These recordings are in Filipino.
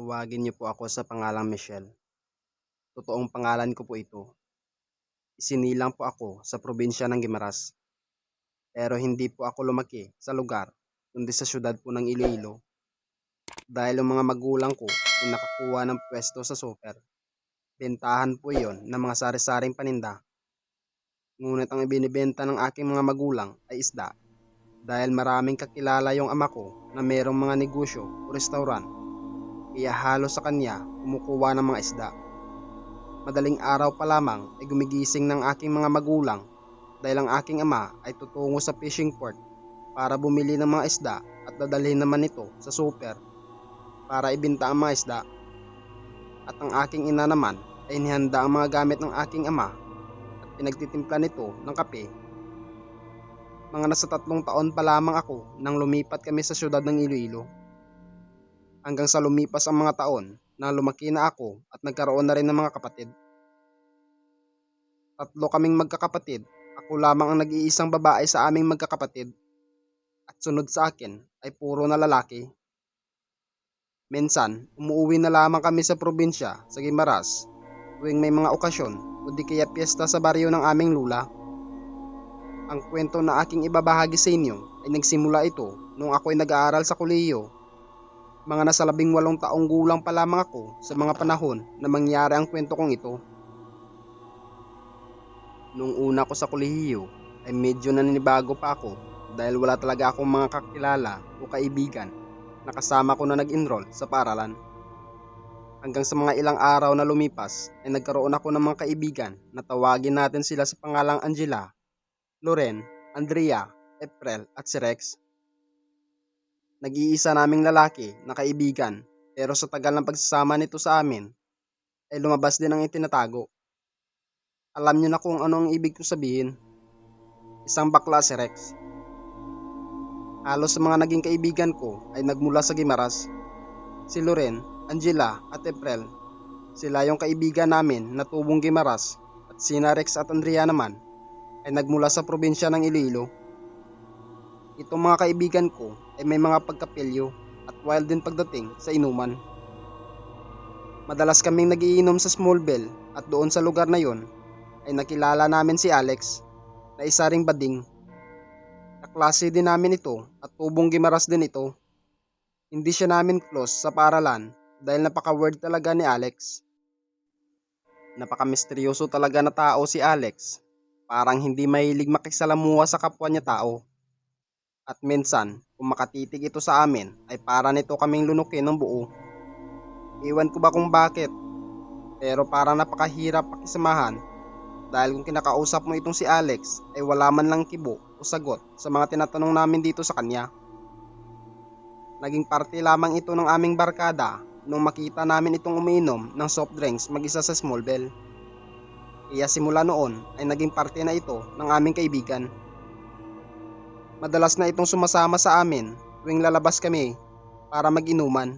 Tawagin niyo po ako sa pangalang Michelle. Totoong pangalan ko po ito. Isinilang po ako sa probinsya ng Guimaras. Pero hindi po ako lumaki sa lugar, kundi sa syudad po ng Iloilo. Dahil ang mga magulang ko ay nakakuha ng pwesto sa super. Bentahan po iyon ng mga sari-saring paninda. Ngunit ang ibinibenta ng aking mga magulang ay isda. Dahil maraming kakilala yung ama ko na mayroong mga negosyo o restaurant. Kaya halos sa kanya kumukuha ng mga isda. Madaling araw pa lamang ay gumigising ng aking mga magulang dahil ang aking ama ay tutungo sa fishing port para bumili ng mga isda at dadalhin naman ito sa super para ibenta ang mga isda. At ang aking ina naman ay inihanda ang mga gamit ng aking ama at pinagtitimpla nito ng kape. Mga nasa 3 taon pa lamang ako nang lumipat kami sa syudad ng Iloilo. Hanggang sa lumipas ang mga taon na lumaki na ako at nagkaroon na rin ng mga kapatid. 3 kaming magkakapatid. Ako lamang ang nag-iisang babae sa aming magkakapatid. At sunod sa akin ay puro na lalaki. Minsan, umuwi na lamang kami sa probinsya sa Guimaras tuwing may mga okasyon o di kaya piyesta sa baryo ng aming lula. Ang kwento na aking ibabahagi sa inyo ay nagsimula ito nung ako ay nag-aaral sa kolehiyo. Mga nasa 18 taong gulang pa lamang ako sa mga panahon na mangyari ang kwento kong ito. Nung una ko sa kolehiyo ay medyo naninibago pa ako dahil wala talaga akong mga kakilala o kaibigan na kasama ko na nag-enroll sa paaralan. Hanggang sa mga ilang araw na lumipas ay nagkaroon ako ng mga kaibigan na tawagin natin sila sa pangalang Angela, Loren, Andrea, April at si Rex. Nag-iisa naming lalaki na kaibigan pero sa tagal ng pagsasama nito sa amin ay lumabas din ang itinatago. Alam niyo na kung ano ang ibig ko sabihin. Isang bakla si Rex. Halos sa mga naging kaibigan ko ay nagmula sa Guimaras. Si Loren, Angela at April, sila yung kaibigan namin na tubong Guimaras at sina Rex at Andrea naman ay nagmula sa probinsya ng Iloilo. Itong mga kaibigan ko ay may mga pagkapilyo at wild din pagdating sa inuman. Madalas kaming nagiinom sa Smallville at doon sa lugar na yon ay nakilala namin si Alex na isa ring bading. Kaklase din namin ito at tubong Guimaras din ito. Hindi siya namin close sa paaralan dahil napaka-weird talaga ni Alex. Napaka-misteryoso talaga na tao si Alex. Parang hindi mahilig makisalamuha sa kapwa niya tao. At minsan, kung makatitig ito sa amin, ay para nito kaming lunukin ng buo. Iwan ko ba kung bakit, pero parang napakahirap pakisamahan dahil kung kinakausap mo itong si Alex ay wala man lang kibo o sagot sa mga tinatanong namin dito sa kanya. Naging parte lamang ito ng aming barkada nung makita namin itong umiinom ng soft drinks mag-isa sa Smallville. Kaya simula noon ay naging parte na ito ng aming kaibigan. Madalas na itong sumasama sa amin tuwing lalabas kami para mag-inuman.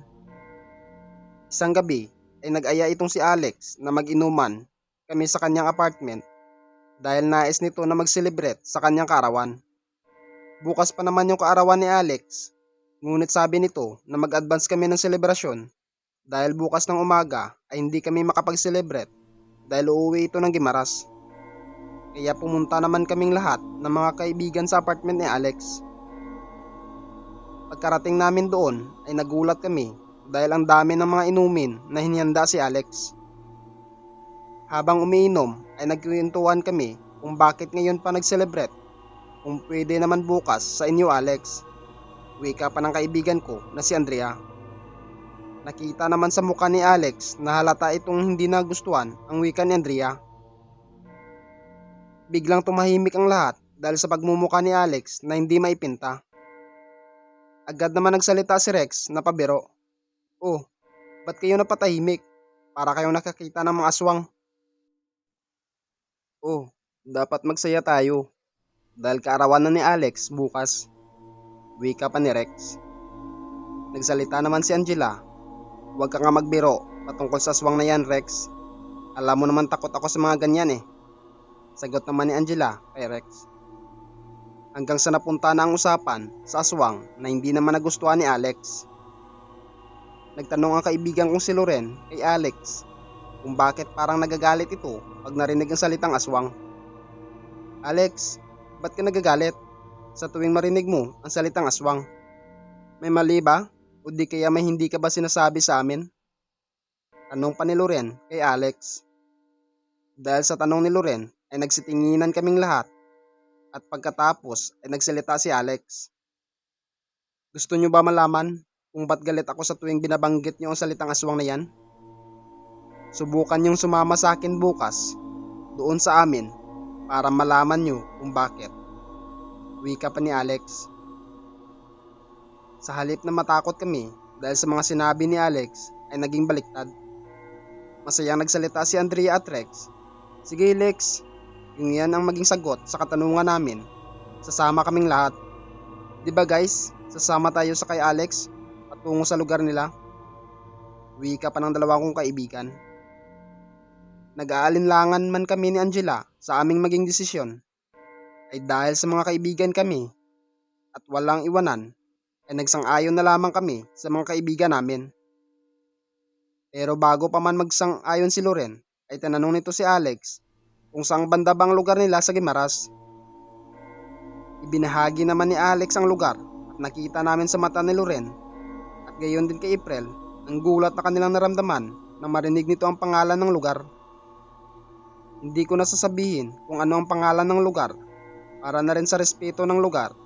Isang gabi ay nag-aya itong si Alex na mag-inuman kami sa kanyang apartment dahil nais nito na mag-celebrate sa kanyang kaarawan. Bukas pa naman yung kaarawan ni Alex, ngunit sabi nito na mag-advance kami ng selebrasyon dahil bukas ng umaga ay hindi kami makapag-celebrate dahil uuwi ito ng Guimaras. Kaya pumunta naman kaming lahat ng mga kaibigan sa apartment ni Alex. Pagkarating namin doon ay nagulat kami dahil ang dami ng mga inumin na hinihanda si Alex. Habang umiinom ay nagkwentuhan kami kung bakit ngayon pa nag-celebrate. Kung pwede naman bukas sa inyo Alex. Wika pa ng kaibigan ko na si Andrea. Nakita naman sa mukha ni Alex na halata itong hindi nagustuhan ang wika ni Andrea. Biglang tumahimik ang lahat dahil sa pagmumukha ni Alex na hindi maipinta. Agad naman nagsalita si Rex na pabiro. Oh, ba't kayo napatahimik? Para kayong nakakita ng mga aswang. Oh, dapat magsaya tayo. Dahil kaarawan na ni Alex bukas. Wika pa ni Rex. Nagsalita naman si Angela. Huwag ka nga magbiro patungkol sa aswang na yan, Rex. Alam mo naman takot ako sa mga ganyan eh. Sagot naman ni Angela kay Rex. Hanggang sa napunta na ang usapan sa aswang na hindi naman nagustuhan ni Alex. Nagtanong ang kaibigan kong si Loren kay Alex kung bakit parang nagagalit ito pag narinig ang salitang aswang. Alex, ba't ka nagagalit sa tuwing marinig mo ang salitang aswang? May mali ba? O di kaya may hindi ka ba sinasabi sa amin? Tanong pa ni Loren kay Alex. Dahil sa tanong ni Loren ay nagsitinginan kaming lahat at pagkatapos ay nagsalita si Alex. Gusto nyo ba malaman kung ba't galit ako sa tuwing binabanggit nyo ang salitang aswang na yan? Subukan nyong sumama sa akin bukas doon sa amin para malaman nyo kung bakit. Wika pa ni Alex. Sa halip na matakot kami dahil sa mga sinabi ni Alex ay naging baliktad. Masayang nagsalita si Andrea at Rex. Sige Lex, yung yan ang maging sagot sa katanungan namin. Sasama kaming lahat. Diba guys, sasama tayo sa kay Alex patungo sa lugar nila. Wika pa ng dalawa kong kaibigan. Nag-aalinlangan man kami ni Angela sa aming maging desisyon ay dahil sa mga kaibigan kami at walang iwanan ay nagsang-ayon na lamang kami sa mga kaibigan namin. Pero bago pa man magsang-ayon si Loren ay tinanong nito si Alex kung saang banda bang lugar nila sa Guimaras. Ibinahagi naman ni Alex ang lugar at nakita namin sa mata ni Loren at gayon din kay April ang gulat na kanilang naramdaman nang marinig nito ang pangalan ng lugar. Hindi ko nasasabihin kung ano ang pangalan ng lugar para na rin sa respeto ng lugar.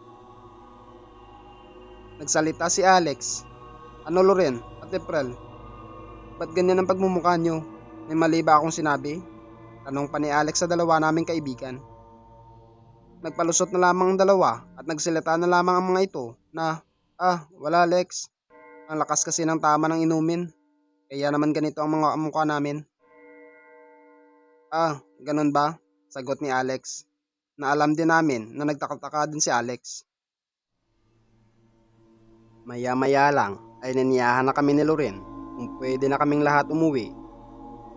Nagsalita si Alex. Ano Loren at April? Ba't ganyan ang pagmumukha nyo? May mali ba akong sinabi? Tanong pa ni Alex sa dalawa naming kaibigan. Nagpalusot na lamang ang dalawa at nagsalita na lamang ang mga ito na, wala Alex. Ang lakas kasi ng tama ng inumin. Kaya naman ganito ang mga mukha namin. Ganun ba? Sagot ni Alex. Na alam din namin na nagtakataka din si Alex. Maya-maya lang ay naniyahan na kami ni Loren kung pwede na kaming lahat umuwi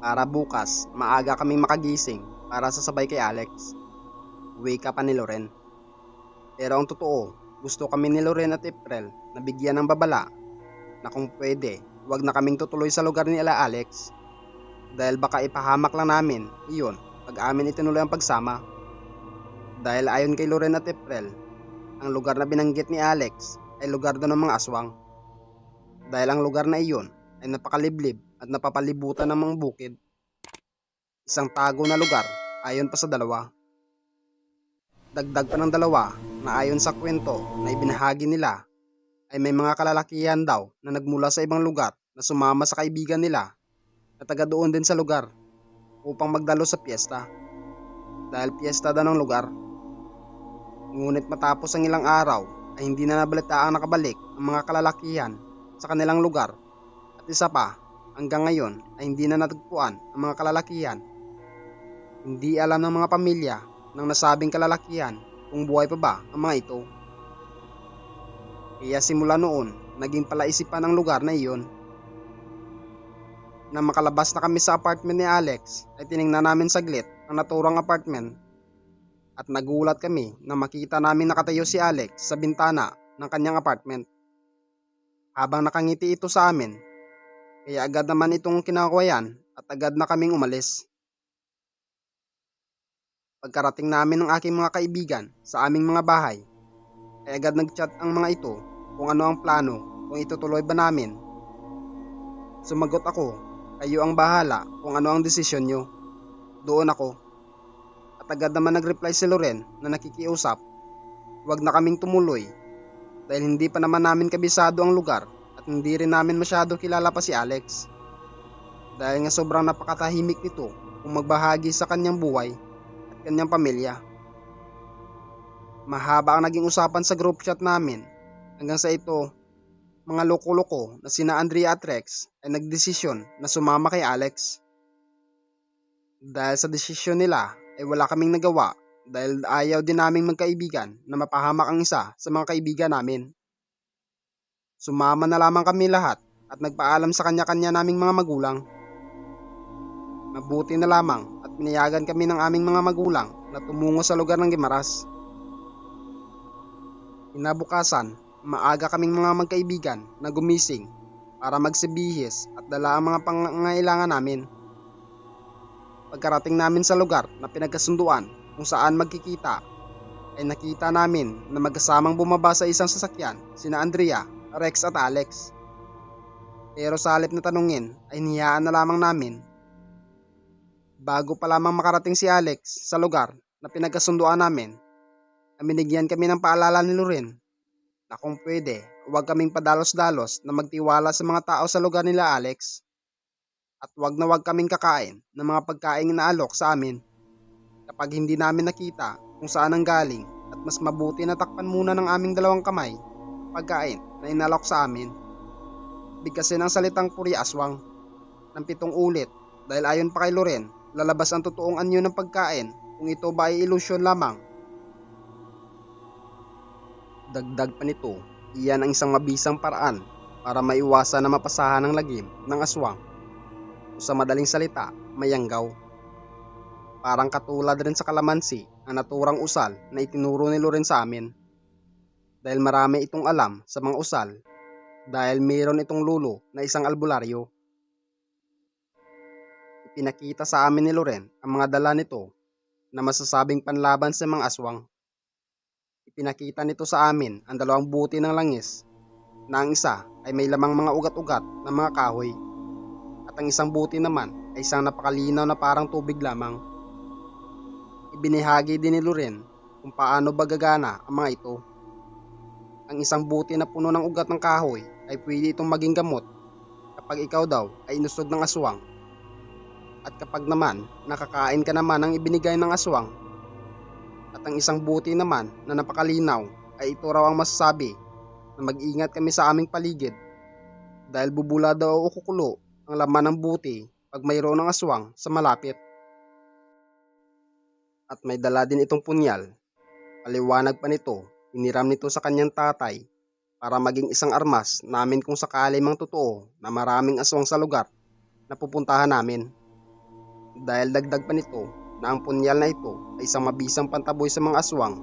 para bukas maaga kaming makagising para sasabay kay Alex. Wake up pa ni Loren. Pero ang totoo, gusto kami ni Loren at April na bigyan ng babala na kung pwede, wag na kaming tutuloy sa lugar ni Alex. Dahil baka ipahamak lang namin iyon pag amin itinuloy ang pagsama. Dahil ayon kay Loren at April, ang lugar na binanggit ni Alex ay lugar doon ng mga aswang. Dahil ang lugar na iyon ay napakaliblib at napapalibutan ng mga bukid. Isang tago na lugar ayon pa sa dalawa. Dagdag pa ng dalawa na ayon sa kwento na ibinahagi nila ay may mga kalalakihan daw na nagmula sa ibang lugar na sumama sa kaibigan nila na taga doon din sa lugar upang magdalo sa piyesta. Dahil piyesta daw ng lugar. Ngunit matapos ang ilang araw ay hindi na nabalitaang nakabalik ang mga kalalakihan sa kanilang lugar. At isa pa, hanggang ngayon ay hindi na natagpuan ang mga kalalakihan. Hindi alam ng mga pamilya ng nasabing kalalakihan kung buhay pa ba ang mga ito. Kaya simula noon, naging palaisipan ang lugar na iyon. Nang makalabas na kami sa apartment ni Alex, ay tiningnan namin saglit ang naturang apartment. At nagulat kami na makita namin nakatayo si Alex sa bintana ng kanyang apartment. Habang nakangiti ito sa amin, kaya agad naman itong kinakawayan at agad na kaming umalis. Pagkarating namin ng aking mga kaibigan sa aming mga bahay, ay agad nagchat ang mga ito kung ano ang plano, kung itutuloy ba namin. Sumagot ako, kayo ang bahala kung ano ang desisyon nyo. Doon ako. At agad naman nag-reply si Loren na nakikiusap. Huwag na kaming tumuloy dahil hindi pa naman namin kabisado ang lugar at hindi rin namin masyado kilala pa si Alex. Dahil nga sobrang napakatahimik nito kung magbahagi sa kanyang buhay at kanyang pamilya. Mahaba ang naging usapan sa group chat namin hanggang sa ito, mga loko-loko na sina Andrea at Rex ay nagdesisyon na sumama kay Alex. Dahil sa desisyon nila ay wala kaming nagawa dahil ayaw din naming magkaibigan na mapahamak ang isa sa mga kaibigan namin. Sumama na lamang kami lahat at nagpaalam sa kanya-kanya naming mga magulang. Mabuti na lamang at pinayagan kami ng aming mga magulang na tumungo sa lugar ng Guimaras. Kinabukasan, maaga kaming mga magkaibigan na gumising para magsibihis at dala ang mga pangangailangan namin. Pagkarating namin sa lugar na pinagkasunduan kung saan magkikita, ay nakita namin na magkasamang bumaba sa isang sasakyan sina Andrea, Rex at Alex. Pero sa halip na tanungin ay niyaan na lamang namin. Bago pa lamang makarating si Alex sa lugar na pinagkasunduan namin, ay binigyan kami ng paalala ni Loren na kung pwede, huwag kaming padalos-dalos na magtiwala sa mga tao sa lugar nila Alex, at huwag na huwag kaming kakain ng mga pagkain na alok sa amin kapag hindi namin nakita kung saan ang galing, at mas mabuti na takpan muna ng aming dalawang kamay pagkain na inalok sa amin. Bigkasin ang salitang puri aswang ng 7 ulit dahil ayon pa kay Loren, lalabas ang totoong anyo ng pagkain kung ito ba ay ilusyon lamang. Dagdag pa nito, iyan ang isang mabisang paraan para maiwasan na mapasahan ng lagim ng aswang o sa madaling salita, mayanggaw. Parang katulad rin sa kalamansi ang naturang usal na itinuro ni Loren sa amin. Dahil marami itong alam sa mga usal dahil mayroon itong lulo na isang albularyo. Ipinakita sa amin ni Loren ang mga dala nito na masasabing panlaban sa mga aswang. Ipinakita nito sa amin ang 2 buti ng langis na ang isa ay may lamang mga ugat-ugat ng mga kahoy at ang isang buti naman ay isang napakalinaw na parang tubig lamang. Ibinahagi din ni Loren kung paano ba gagana ang mga ito. Ang isang buti na puno ng ugat ng kahoy ay pwede itong maging gamot kapag ikaw daw ay inusog ng aswang. At kapag naman nakakain ka naman ng ibinigay ng aswang. At ang isang buti naman na napakalinaw ay ito raw ang masasabi na mag-ingat kami sa aming paligid dahil bubula daw o kukulo ang laman ng buti pag mayroon ng aswang sa malapit. At may dala din itong punyal. Paliwanag pa nito, hiniram nito sa kanyang tatay para maging isang armas namin kung sakali mang totoo na maraming aswang sa lugar na pupuntahan namin. Dahil dagdag pa nito na ang punyal na ito ay isang mabisang pantaboy sa mga aswang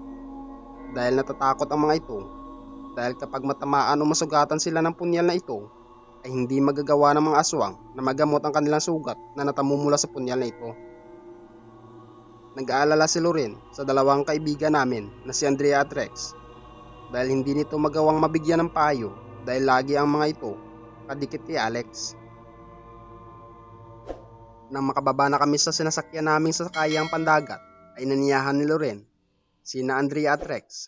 dahil natatakot ang mga ito dahil kapag matamaan o masugatan sila ng punyal na ito ay hindi magagawa ng mga aswang na magamot ang kanilang sugat na natamo mula sa punyal na ito. Nag-aalala si Loren sa 2 kaibigan namin na si Andrea at Rex dahil hindi nito magawang mabigyan ng payo dahil lagi ang mga ito kadikit kay Alex. Nang makababa na kami sa sinasakyan naming sasakayang pandagat, ay naniyahan ni Loren, sina Andrea at Rex,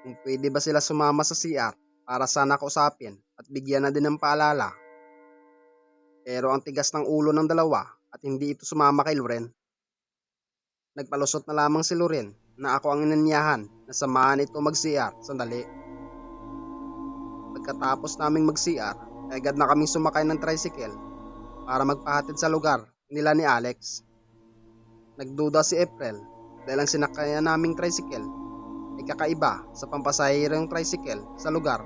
kung pwede ba sila sumama sa CR para sana kausapin at bigyan na din ng paalala. Pero ang tigas ng ulo ng dalawa at hindi ito sumama kay Loren. Nagpalusot na lamang si Loren na ako ang inanyahan na samahan ito mag-CR sandali. Pagkatapos naming mag-CR, ay agad na kaming sumakay ng tricycle para magpahatid sa lugar nila ni Alex. Nagduda si April dahil ang sinakayan naming tricycle ay kakaiba sa pampasahirong tricycle sa lugar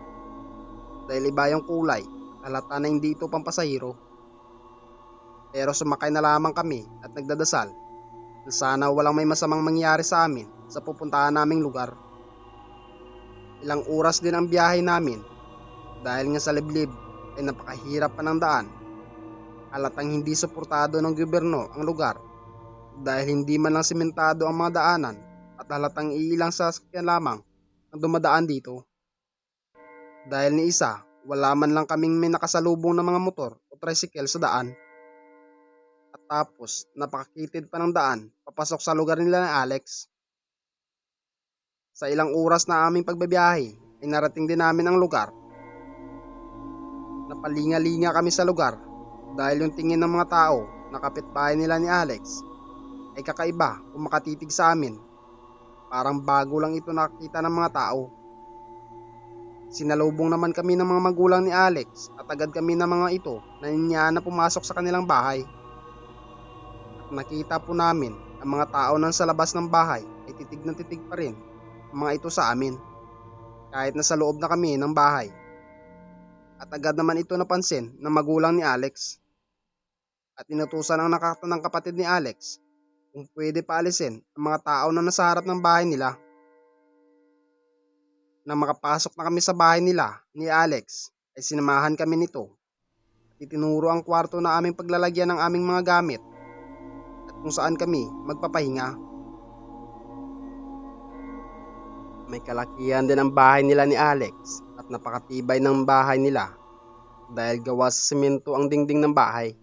dahil iba yung kulay, halata na hindi ito pampasahiro. Pero sumakay na lamang kami at nagdadasal na sana walang may masamang mangyari sa amin sa pupuntahan naming lugar. Ilang oras din ang biyahe namin dahil nga sa liblib ay napakahirap pa ng daan. Halatang hindi suportado ng gobyerno ang lugar dahil hindi man lang simentado ang mga daanan at halatang iilang sasakyan lamang ang dumadaan dito. Dahil ni isa, wala man lang kaming may nakasalubong na mga motor o tricycle sa daan. At tapos, napakakitid pa ng daan papasok sa lugar nila ni Alex. Sa ilang oras na aming pagbabiyahe ay narating din namin ang lugar. Napalinga-linga kami sa lugar dahil yung tingin ng mga tao na kapitbahay nila ni Alex ay kakaiba kung makatitig sa amin. Parang bago lang ito nakita ng mga tao. Sinalubong naman kami ng mga magulang ni Alex at agad kami ng mga ito na ninyaan na pumasok sa kanilang bahay. At nakita po namin ang mga tao nang sa labas ng bahay ay titig na titig pa rin ang mga ito sa amin kahit na sa loob na kami ng bahay. At agad naman ito napansin ng magulang ni Alex. At inutusan ang nakatanang kapatid ni Alex kung pwede paalisin ang mga tao na nasa harap ng bahay nila. Nang makapasok na kami sa bahay nila ni Alex ay sinamahan kami nito Itinuro ang kwarto na aming paglalagyan ng aming mga gamit at kung saan kami magpapahinga. May kalakihan din ang bahay nila ni Alex at napakatibay ng bahay nila dahil gawa sa semento ang dingding ng bahay.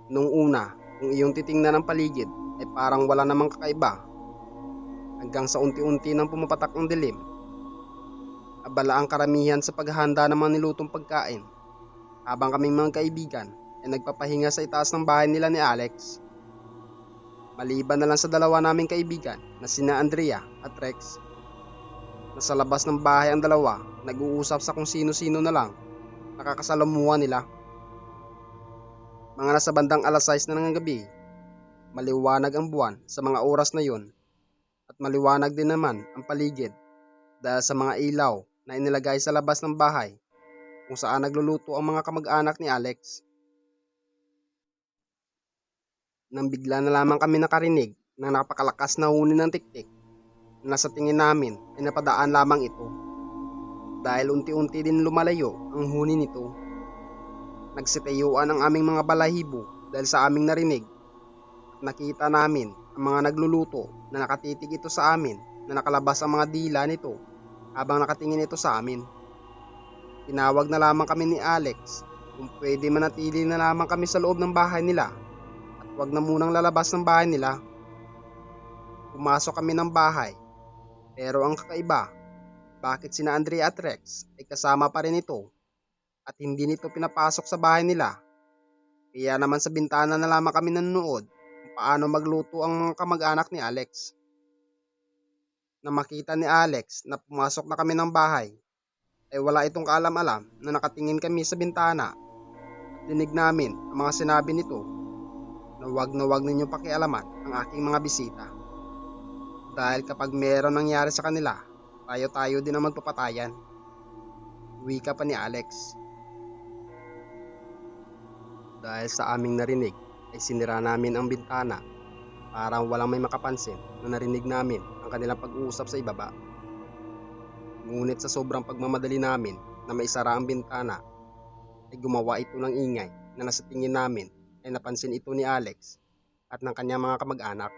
Nung una, kung iyong titingnan ang paligid ay parang wala namang kakaiba hanggang sa unti-unti nang pumapatak ang dilim. Abala ang karamihan sa paghahanda ng mga nilutong pagkain habang kaming mga kaibigan ay nagpapahinga sa itaas ng bahay nila ni Alex. Maliban na lang sa dalawa naming kaibigan na sina Andrea at Rex. Nasa labas ng bahay ang dalawa, nag-uusap sa kung sino-sino na lang nakakasalamuha nila. Mga nasa bandang alas 6 na ng gabi, maliwanag ang buwan sa mga oras na yun at maliwanag din naman ang paligid dahil sa mga ilaw na inilagay sa labas ng bahay kung saan nagluluto ang mga kamag-anak ni Alex. Nang bigla na lamang kami nakarinig ng napakalakas na huni ng tiktik na sa tingin namin ay napadaan lamang ito dahil unti-unti din lumalayo ang huni nito. Nagsitayuan ang aming mga balahibo dahil sa aming narinig at nakita namin ang mga nagluluto na nakatitig ito sa amin na nakalabas ang mga dila nito habang nakatingin ito sa amin. Tinawag na lamang kami ni Alex kung pwede manatili na lamang kami sa loob ng bahay nila at wag na munang lalabas ng bahay nila. Pumasok kami ng bahay pero ang kakaiba, bakit sina Andrea at Rex ay kasama pa rin ito at hindi nito pinapasok sa bahay nila. Kaya naman sa bintana na lamang kami nanonood kung paano magluto ang mga kamag-anak ni Alex. Na makita ni Alex na pumasok na kami ng bahay ay wala itong kaalam-alam na nakatingin kami sa bintana at dinig namin ang mga sinabi nito na wag ninyong pakialaman ang aking mga bisita. Dahil kapag meron nangyari sa kanila, tayo din ang magpapatayan. Wika pa ni Alex. Dahil sa aming narinig ay sinira namin ang bintana para walang may makapansin na narinig namin ang kanilang pag-uusap sa ibaba. Ngunit sa sobrang pagmamadali namin na maisara ang bintana ay gumawa ito ng ingay na nasa tingin namin ay napansin ito ni Alex at ng kanyang mga kamag-anak.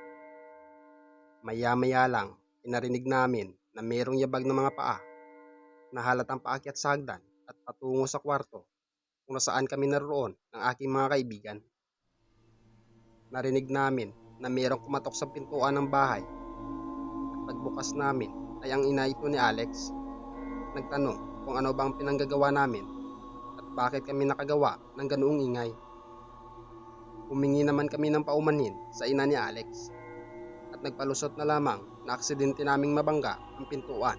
Maya-maya lang inarinig namin na mayroong yabag ng mga paa na halatang paakyat sa hagdan at patungo sa kwarto kung nasaan kami naroon ng aking mga kaibigan. Narinig namin na mayroong kumatok sa pintuan ng bahay at pagbukas namin ay ang ina ito ni Alex. Nagtanong kung ano bang pinanggagawa namin at bakit kami nakagawa ng ganoong ingay. Humingi naman kami ng paumanhin sa ina ni Alex at nagpalusot na lamang na aksidente naming mabangga ang pintuan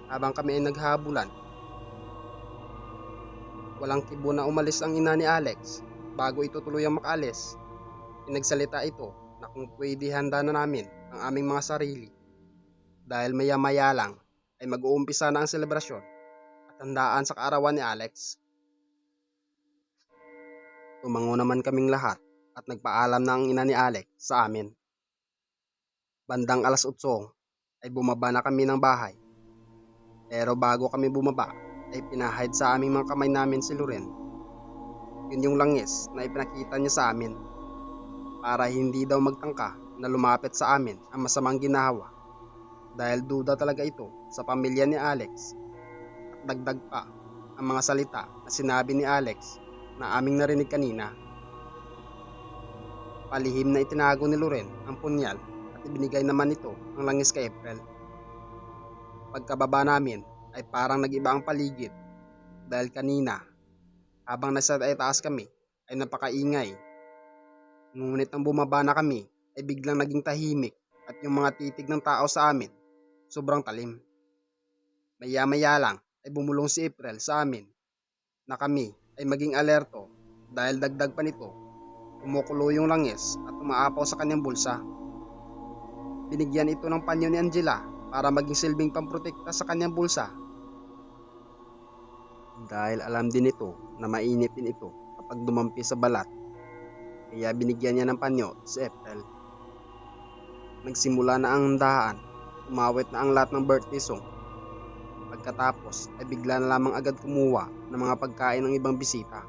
habang kami ay naghabulan. Walang kibo na umalis ang ina ni Alex bago ito tuluyang makaalis. Pinagsalita ito na kung pwede handa na namin ang aming mga sarili dahil maya-maya lang ay mag-uumpisa na ang selebrasyon at handaan sa kaarawan ni Alex. Tumango naman kaming lahat at nagpaalam na ang ina ni Alex sa amin. Bandang alas 8 ay bumaba na kami ng bahay. Pero bago kami bumaba ay pinahid sa aming mga kamay namin si Loren. Yun yung langis na ipinakita niya sa amin para hindi daw magtangka na lumapit sa amin ang masamang ginawa dahil duda talaga ito sa pamilya ni Alex at dagdag pa ang mga salita na sinabi ni Alex na aming narinig kanina. Palihim na itinago ni Loren ang punyal at ibinigay naman nito ang langis kay April. Pagkababa namin ay parang nag-iba ang paligid dahil kanina habang nasa taas kami ay napakaingay. Ngunit nang bumaba na kami ay biglang naging tahimik at yung mga titig ng tao sa amin sobrang talim. Maya-maya lang ay bumulong si April sa amin na kami ay maging alerto dahil dagdag pa nito, kumukulo yung langis at umaapaw sa kanyang bulsa. Binigyan ito ng panyo ni Angela para maging silbing pamprotekta sa kanyang bulsa. Dahil alam din ito na mainit din ito kapag dumampi sa balat, kaya binigyan niya ng panyo si April. Nagsimula na ang handaan, umawit na ang lahat ng birthday song. Pagkatapos ay bigla na lamang agad kumuha ng mga pagkain ng ibang bisita.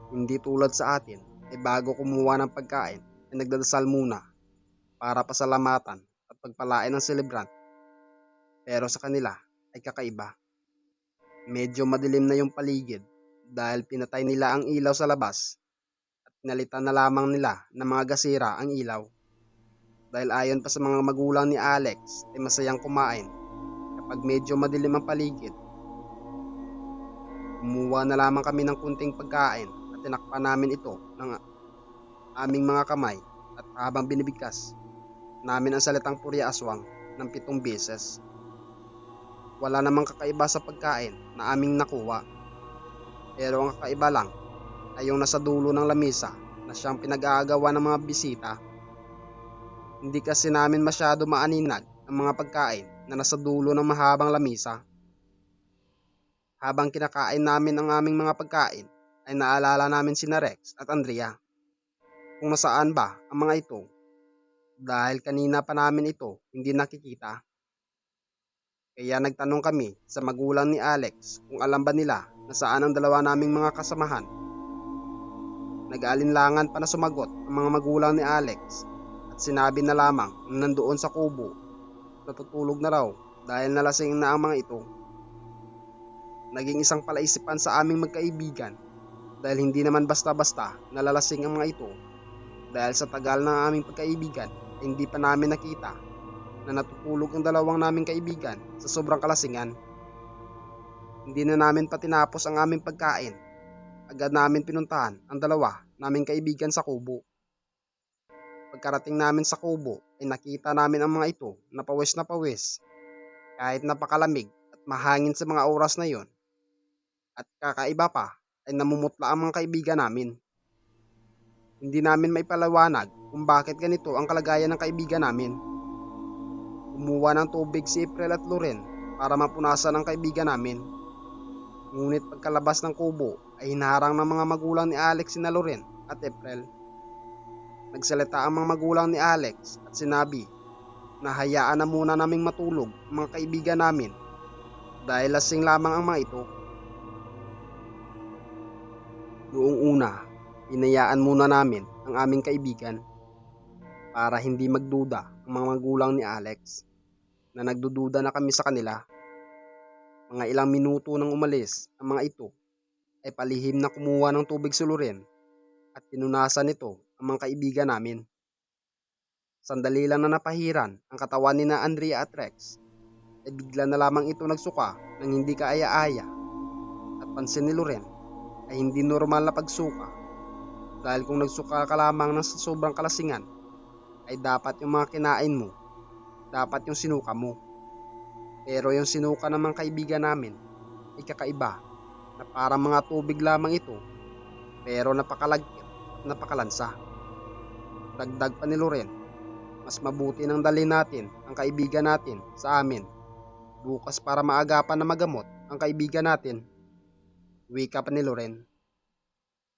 Hindi tulad sa atin ay bago kumuha ng pagkain ay nagdadasal muna para pasalamatan at pagpalain ng celebrant, pero sa kanila ay kakaiba. Medyo madilim na yung paligid dahil pinatay nila ang ilaw sa labas at pinalitan na lamang nila ng mga gasira ang ilaw. Dahil ayon pa sa mga magulang ni Alex ay masayang kumain kapag medyo madilim ang paligid. Kumuha na lamang kami ng kunting pagkain at tinakpan namin ito ng aming mga kamay at habang binibigkas namin ang salitang purya aswang ng 7 beses. Wala namang kakaiba sa pagkain na aming nakuha, pero ang kakaiba lang ay yung nasa dulo ng lamesa na siyang pinag-aagawan ng mga bisita. Hindi kasi namin masyado maaninag ang mga pagkain na nasa dulo ng mahabang lamesa. Habang kinakain namin ang aming mga pagkain ay naalala namin sina Rex at Andrea. Kung nasaan ba ang mga ito dahil kanina pa namin ito hindi nakikita. Kaya nagtanong kami sa magulang ni Alex kung alam ba nila na saan ang dalawa naming mga kasamahan. Nag-aalinlangan pa na sumagot ang mga magulang ni Alex at sinabi na lamang na nandoon sa kubo, natutulog na raw dahil nalasing na ang mga ito. Naging isang palaisipan sa aming magkaibigan dahil hindi naman basta-basta nalalasing ang mga ito dahil sa tagal ng aming pagkaibigan ay hindi pa namin nakita na natutulog ang dalawang naming kaibigan sa sobrang kalasingan. Hindi na namin pa tinapos ang aming pagkain. Agad namin pinuntahan ang dalawa naming kaibigan sa kubo. Pagkarating namin sa kubo ay nakita namin ang mga ito na pawis. Kahit napakalamig at mahangin sa mga oras na yon. At kakaiba pa ay namumutla ang mga kaibigan namin. Hindi namin maipaliwanag kung bakit ganito ang kalagayan ng kaibigan namin. Kumuha ng tubig si April at Loren para mapunasan ang kaibigan namin. Ngunit pagkalabas ng kubo ay hinaharang ng mga magulang ni Alex sina Loren at April. Nagsalita ang mga magulang ni Alex at sinabi na hayaan na muna naming matulog ang mga kaibigan namin dahil lasing lamang ang mga ito. Noong una, hinayaan muna namin ang aming kaibigan para hindi magduda ang mga magulang ni Alex na nagdududa na kami sa kanila. Mga ilang minuto nang umalis ang mga ito ay palihim na kumuha ng tubig si Loren at pinunasan nito ang mga kaibigan namin. Sandali lang na napahiran ang katawan ni na Andrea at Rex ay bigla na lamang ito nagsuka ng hindi kaaya-aya at pansin ni Loren ay hindi normal na pagsuka dahil kung nagsuka ka lamang ng sa sobrang kalasingan ay dapat yung mga kinain mo, dapat yung sinuka mo. Pero yung sinuka ng mga kaibigan namin ay kakaiba na parang mga tubig lamang ito pero napakalagkit at napakalansa. Dagdag pa ni Loren, mas mabuti nang dalhin natin ang kaibigan natin sa amin bukas para maagapan na magamot ang kaibigan natin. Wika pa ni Loren.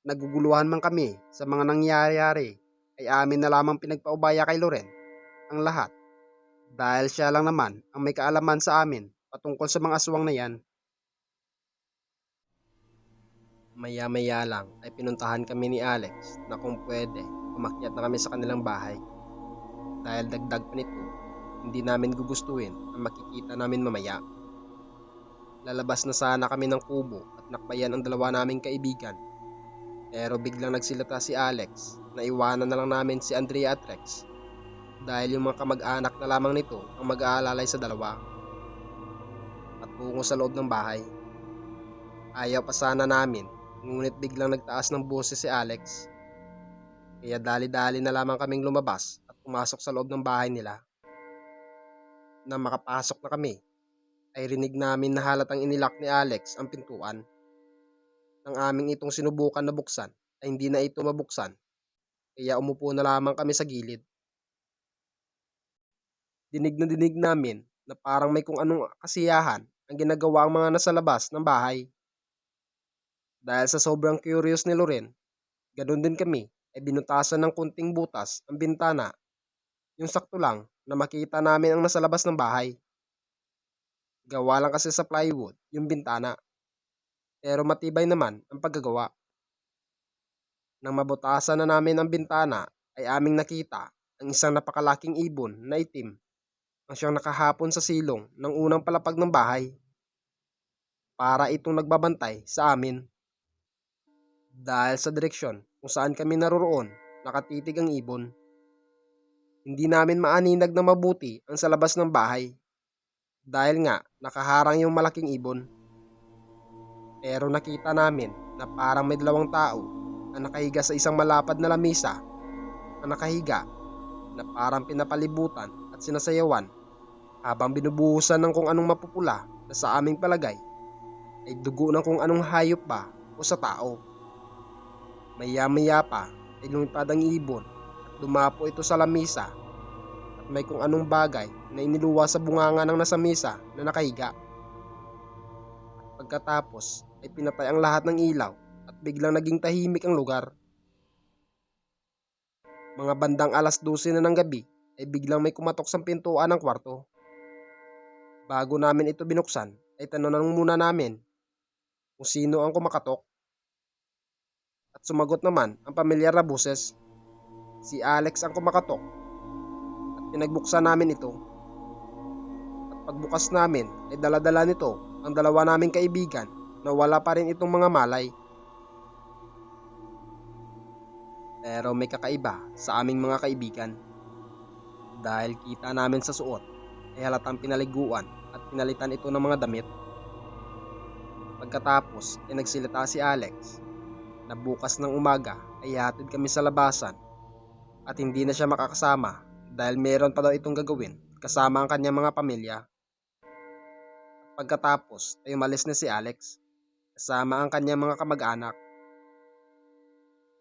Naguguluhan man kami sa mga nangyayari ay amin na lamang pinagpaubaya kay Loren ang lahat dahil siya lang naman ang may kaalaman sa amin patungkol sa mga aswang na yan. Maya-maya lang ay pinuntahan kami ni Alex na kung pwede umakyat na kami sa kanilang bahay. Dahil dagdag pa nito, hindi namin gugustuhin ang makikita namin mamaya. Lalabas na sana kami ng kubo at nakbayan ang dalawa naming kaibigan. Pero biglang nagsilata si Alex na iwanan na lang namin si Andrea at Rex dahil yung mga kamag-anak na lamang nito ang mag-aalalay sa dalawa. Patungo sa loob ng bahay. Ayaw pa sana namin, ngunit biglang nagtaas ng boses si Alex. Kaya dali-dali na lamang kaming lumabas at pumasok sa loob ng bahay nila. Nang makapasok na kami, ay rinig namin na halatang inilak ni Alex ang pintuan. Nang aming itong sinubukan na buksan, ay hindi na ito mabuksan. Kaya umupo na lamang kami sa gilid. Dinig na dinig namin na parang may kung anong kasiyahan ang ginagawa ang mga nasa labas ng bahay. Dahil sa sobrang curious ni Loren, ganun din kami ay binutasan ng kunting butas ang bintana. Yung sakto lang na makita namin ang nasa labas ng bahay. Gawa lang kasi sa plywood yung bintana. Pero matibay naman ang paggagawa. Nang mabutasan na namin ang bintana ay aming nakita ang isang napakalaking ibon na itim ang siyang nakahapon sa silong ng unang palapag ng bahay para itong nagbabantay sa amin. Dahil sa direksyon kung saan kami naroroon, nakatitig ang ibon. Hindi namin maaninag na mabuti ang sa labas ng bahay dahil nga nakaharang yung malaking ibon. Pero nakita namin na parang may dalawang tao na nakahiga sa isang malapad na lamisa na nakahiga na parang pinapalibutan at sinasayawan habang binubuhusan ng kung anong mapupula na sa aming palagay ay dugo ng kung anong hayop ba o sa tao. Maya-maya pa ay lumipad ang ibon at dumapo ito sa lamisa at may kung anong bagay na iniluwa sa bunganga ng nasa mesa na nakahiga. Pagkatapos ay pinatay ang lahat ng ilaw at biglang naging tahimik ang lugar. Mga bandang 12:00 na ng gabi ay biglang may kumatok sa pintuan ng kwarto. Bago namin ito binuksan ay tanong muna namin kung sino ang kumakatok. At sumagot naman ang pamilyar na boses. Si Alex ang kumakatok at pinagbuksan namin ito. At pagbukas namin ay dala-dala nito ang dalawa naming kaibigan na wala pa rin itong mga malay. Pero may kakaiba sa aming mga kaibigan. Dahil kita namin sa suot ay halatang pinaliguan at pinalitan ito ng mga damit. Pagkatapos ay nagsilita si Alex na bukas ng umaga ay hatid kami sa labasan at hindi na siya makakasama dahil meron pa daw itong gagawin kasama ang kanyang mga pamilya. Pagkatapos ay umalis na si Alex kasama ang kanyang mga kamag-anak.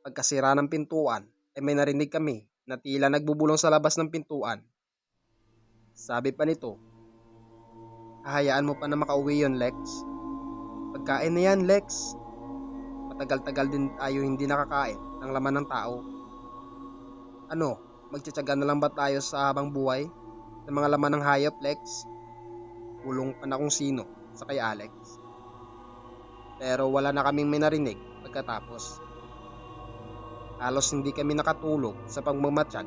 Pagkasira ng pintuan ay may narinig kami na tila nagbubulong sa labas ng pintuan. Sabi pa nito, "Hahayaan mo pa na makauwi yon, Lex? Pagkain na yan, Lex. Matagal-tagal din tayo hindi nakakain ng laman ng tao. Ano, magtsatsaga na lang ba tayo sa habang buhay ng mga laman ng hayop, Lex?" Bulong pa na kung sino sa kay Alex. Pero wala na kaming may narinig pagkatapos. Halos hindi kami nakatulog sa pagmamatsyag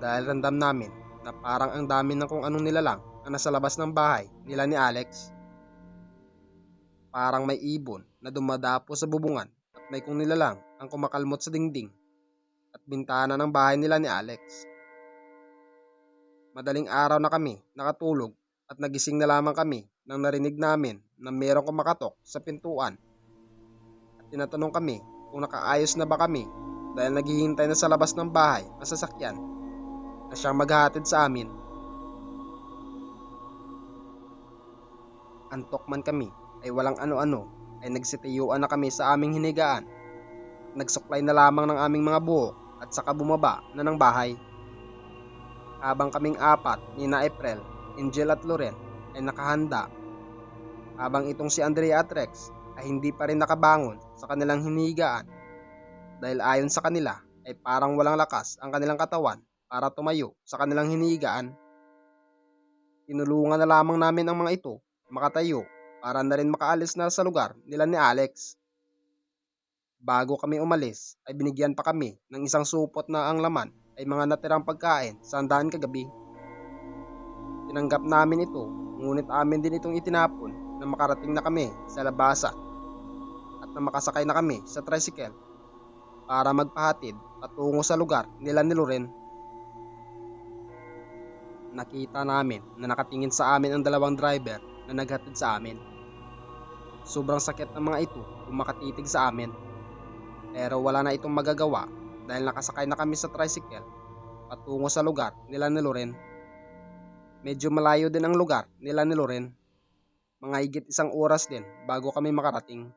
dahil ramdam namin na parang ang dami ng kung anong nilalang ang nasa labas ng bahay nila ni Alex. Parang may ibon na dumadapo sa bubungan at may kung nilalang ang kumakalmot sa dingding at bintana ng bahay nila ni Alex. Madaling araw na kami nakatulog at nagising na lamang kami nang narinig namin na merong kumakatok sa pintuan at tinatanong kami kung nakaayos na ba kami dahil naghihintay na sa labas ng bahay ang sasakyan na siyang maghahatid sa amin. Antok man kami ay walang ano-ano ay nagsitiyuan na kami sa aming hinigaan. Nagsuklay na lamang ng aming mga buhok at saka bumaba na ng bahay. Habang kaming apat ni na April, Angel at Loren ay nakahanda. Habang itong si Andrea at Rex ay hindi pa rin nakabangon sa kanilang hinigaan dahil ayon sa kanila ay parang walang lakas ang kanilang katawan para tumayo sa kanilang hinigaan. Tinulungan na lamang namin ang mga ito makatayo para na rin makaalis na sa lugar nila ni Alex. Bago kami umalis ay binigyan pa kami ng isang supot na ang laman ay mga natirang pagkain sa handaan kagabi. Tinanggap namin ito ngunit amin din itong itinapon na makarating na kami sa labasan at na makasakay na kami sa tricycle para magpahatid patungo sa lugar nila ni Loren. Nakita namin na nakatingin sa amin ang dalawang driver na naghatid sa amin. Sobrang sakit ng mga ito kung makatitig sa amin. Pero wala na itong magagawa dahil nakasakay na kami sa tricycle patungo sa lugar nila ni Loren. Medyo malayo din ang lugar nila ni Loren. Mga higit 1 oras din bago kami makarating.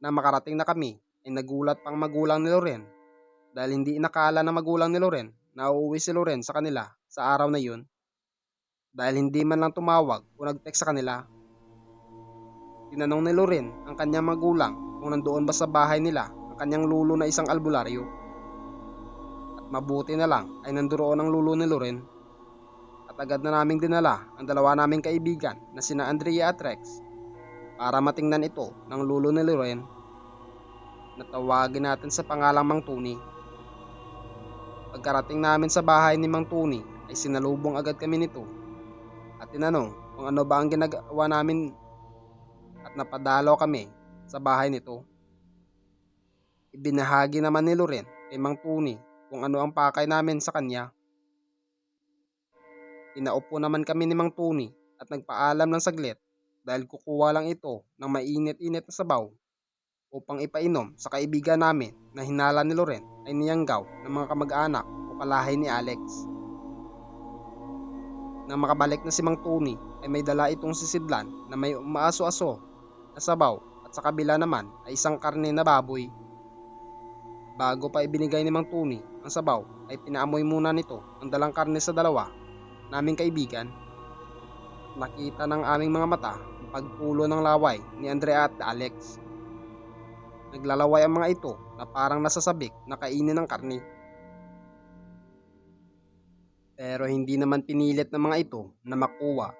Na makarating na kami ay nagulat pang magulang ni Loren dahil hindi inakala na magulang ni Loren na uuwi si Loren sa kanila sa araw na yun dahil hindi man lang tumawag o nag-text sa kanila. Tinanong ni Loren ang kanyang magulang kung nandoon ba sa bahay nila ang kanyang lulo na isang albularyo. At mabuti na lang ay nandoon ang lulo ni Loren. At agad na naming dinala ang dalawa naming kaibigan na sina Andrea at Rex para matingnan ito ng lulo ni Loren. na tawagin natin sa pangalang Mang Tuni. Pagkarating namin sa bahay ni Mang Tuni ay sinalubong agad kami nito at tinanong kung ano ba ang ginagawa namin at napadalaw kami sa bahay nito. Ibinahagi naman ni Loren kay Mang Tuni kung ano ang pakay namin sa kanya. Pinaupo naman kami ni Mang Tuni at nagpaalam ng saglit dahil kukuha lang ito ng mainit-init na sabaw upang ipainom sa kaibigan namin na hinala ni Loren ay niyanggaw ng mga kamag-anak o kalahi ni Alex. Nang makabalik na si Mang Tuni ay may dala itong sisidlan na may umaaso-aso na sabaw at sa kabila naman ay isang karne na baboy. Bago pa ibinigay ni Mang Tuni ang sabaw ay pinaamoy muna nito ang dalang karne sa dalawa naming kaibigan. Nakita ng aming mga mata ang pagpulo ng laway ni Andrea at Alex. Naglalaway ang mga ito na parang nasasabik na kainin ng karne. Pero hindi naman pinilit ng mga ito na makuha,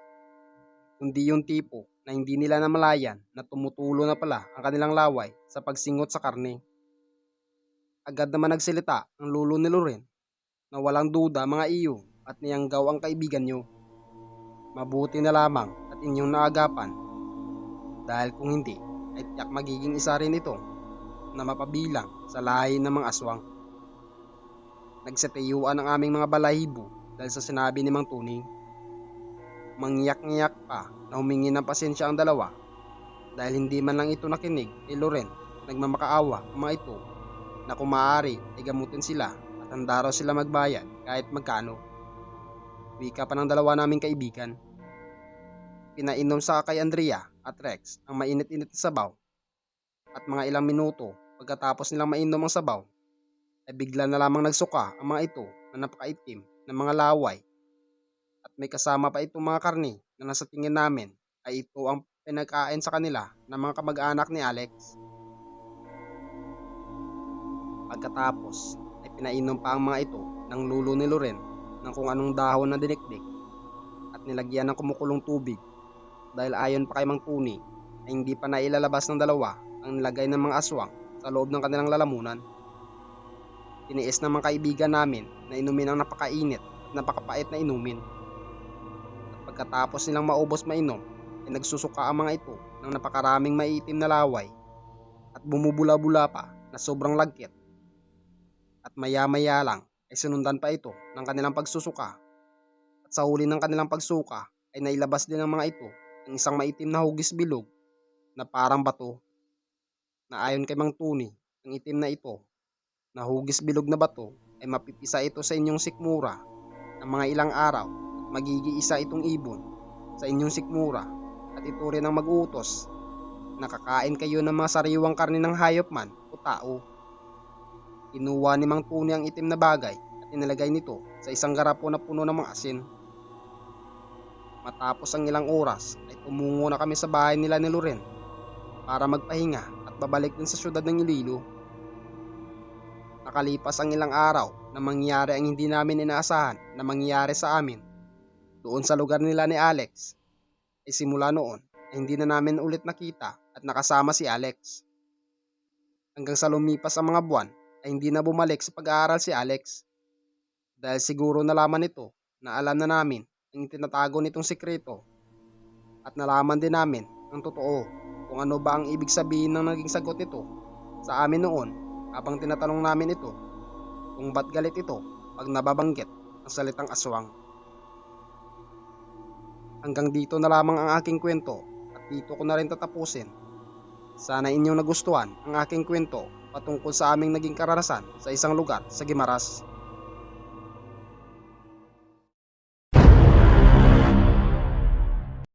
kundi yung tipo na hindi nila namalayan na tumutulo na pala ang kanilang laway sa pagsingot sa karne. Agad naman nagsilita ang lulo ni Loren na walang duda mga iyo at niyanggaw ang kaibigan nyo. Mabuti na lamang at inyong naagapan dahil kung hindi ay tiyak magiging isa rin ito na mapabilang sa lahi ng mga aswang. Nagsitiyuan ang aming mga balahibo dahil sa sinabi ni Mang Tuni. Mangyak-ngyak pa na humingi ng pasensya ang dalawa dahil hindi man lang ito nakinig kay Loren. Nagmamakaawa ang mga ito na kung maaari ay gamutin sila at handa raw sila magbayad kahit magkano. Wika pa ng dalawa naming kaibigan. Pinainom sa kay Andrea at Rex ang mainit-init na sabaw at mga ilang minuto pagkatapos nilang mainom ang sabaw ay bigla na lamang nagsuka ang mga ito na napakaitim ng mga laway at may kasama pa itong mga karne na nasa tingin namin ay ito ang pinagkain sa kanila ng mga kamag-anak ni Alex. Pagkatapos ay pinainom pa ang mga ito ng lulo ni Loren ng kung anong dahon na dinikdik at nilagyan ng kumukulong tubig dahil ayon pa kay Mang Tuni ay hindi pa nailalabas ng dalawa ang nilagay ng mga aswang sa loob ng kanilang lalamunan. Tiniis ng mga kaibigan namin na inumin ang napakainit at napakapait na inumin. At pagkatapos nilang maubos mainom ay nagsusuka ang mga ito ng napakaraming maiitim na laway at bumubula-bula pa na sobrang lagkit. At maya-maya lang ay sinundan pa ito ng kanilang pagsusuka. At sa huli ng kanilang pagsuka ay nailabas din ng mga ito ang isang maitim na hugis bilog na parang bato. Na ayon kay Mang Tuni, ang itim na ito na hugis bilog na bato ay mapipisa ito sa inyong sikmura ng mga ilang araw at magigiisa itong ibon sa inyong sikmura at ito rin ang mag-uutos na kakain kayo ng mga sariwang karne ng hayop man o tao. Kinuha ni Mang Tuni ang itim na bagay at inilagay nito sa isang garapon na puno ng mga asin. Matapos ang ilang oras ay tumungo na kami sa bahay nila ni Loren para magpahinga at babalik din sa syudad ng Iloilo. Nakalipas ang ilang araw na mangyari ang hindi namin inaasahan na mangyari sa amin doon sa lugar nila ni Alex. Ay simula noon ay hindi na namin ulit nakita at nakasama si Alex. Hanggang sa lumipas ang mga buwan ay hindi na bumalik sa pag-aaral si Alex. Dahil siguro nalaman nito na alam na namin ang tinatago nitong sikreto at nalaman din namin ang totoo kung ano ba ang ibig sabihin ng naging sagot nito sa amin noon habang tinatanong namin ito kung ba't galit ito pag nababanggit ang salitang aswang. Hanggang dito na lamang ang aking kwento at dito ko na rin tatapusin. Sana inyong nagustuhan ang aking kwento patungkol sa aming naging karanasan sa isang lugar sa Guimaras.